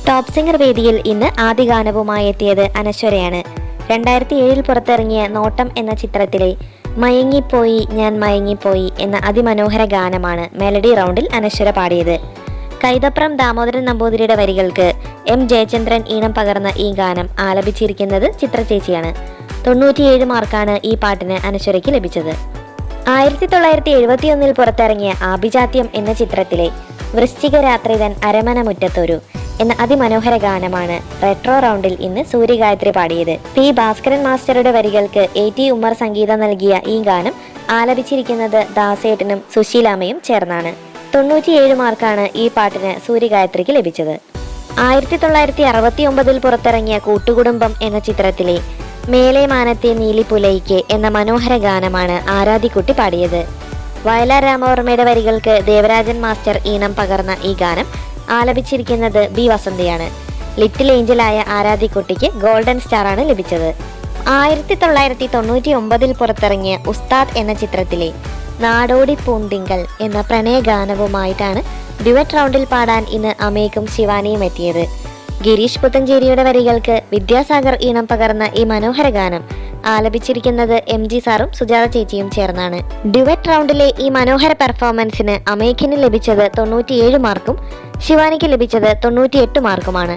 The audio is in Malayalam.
ടോപ്പ് സിംഗർ വേദിയിൽ ഇന്ന് ആദ്യ ഗാനവുമായി എത്തിയത് അനശ്വരയാണ്. 2007 പുറത്തിറങ്ങിയ നോട്ടം എന്ന ചിത്രത്തിലെ മയങ്ങിപ്പോയി ഞാൻ മയങ്ങിപ്പോയി എന്ന അതിമനോഹര ഗാനമാണ് മെലഡി റൗണ്ടിൽ അനശ്വര പാടിയത്. കൈതപ്രം ദാമോദരൻ നമ്പൂതിരിയുടെ വരികൾക്ക് എം ജയചന്ദ്രൻ ഈണം പകർന്ന ഈ ഗാനം ആലപിച്ചിരിക്കുന്നത് ചിത്രചേച്ചിയാണ്. 97 മാർക്കാണ് ഈ പാട്ടിന് അനശ്വരയ്ക്ക് ലഭിച്ചത്. 1971 പുറത്തിറങ്ങിയ ആഭിജാത്യം എന്ന ചിത്രത്തിലെ വൃശ്ചിക രാത്രിതൻ അരമന മുറ്റത്തൊരു എന്ന അതിമനോഹര ഗാനമാണ് റെട്രോ റൗണ്ടിൽ ഇന്ന് സൂര്യഗായത്രി പാടിയത്. പി ഭാസ്കരൻ മാസ്റ്ററുടെ വരികൾക്ക് AT ഉമ്മർ സംഗീതം നൽകിയ ഈ ഗാനം ആലപിച്ചിരിക്കുന്നത് ദാസേട്ടനും സുശീലാമ്മയും ചേർന്നാണ്. 97 മാർക്കാണ് ഈ പാട്ടിന് സൂര്യഗായത്രിക്ക് ലഭിച്ചത്. 1969 പുറത്തിറങ്ങിയ കൂട്ടുകുടുംബം എന്ന ചിത്രത്തിലെ മേലെ മാനത്തെ നീലിപ്പുലയിക്ക് എന്ന മനോഹര ഗാനമാണ് ആരാധിക്കുട്ടി പാടിയത്. വയലാർ രാമവർമ്മയുടെ വരികൾക്ക് ദേവരാജൻ മാസ്റ്റർ ഈണം പകർന്ന ഈ ഗാനം ആലപിച്ചിരിക്കുന്നത് ബി വസന്തയാണ്. ലിറ്റിൽ ഏഞ്ചലായ ആരാധിക്കുട്ടിക്ക് ഗോൾഡൻ സ്റ്റാറാണ് ലഭിച്ചത്. 1999 പുറത്തിറങ്ങിയ ഉസ്താദ് എന്ന ചിത്രത്തിലെ നാടോടി പൂന്തിങ്കൽ എന്ന പ്രണയ ഗാനവുമായിട്ടാണ് ഡ്യുവറ്റ് റൗണ്ടിൽ പാടാൻ ഇന്ന് അമേക്കും ശിവാനിയും എത്തിയത്. ഗിരീഷ് പുത്തഞ്ചേരിയുടെ വരികൾക്ക് വിദ്യാസാഗർ ഈണം പകർന്ന ഈ മനോഹര ഗാനം ആലപിച്ചിരിക്കുന്നത് MG സാറും സുജാത ചേച്ചിയും ചേർന്നാണ്. ഡ്യുവറ്റ് റൗണ്ടിലെ ഈ മനോഹര പെർഫോമൻസിന് അമേഖിന് ലഭിച്ചത് 97 മാർക്കും ശിവാനിക്ക് ലഭിച്ചത് 98 മാർക്കുമാണ്.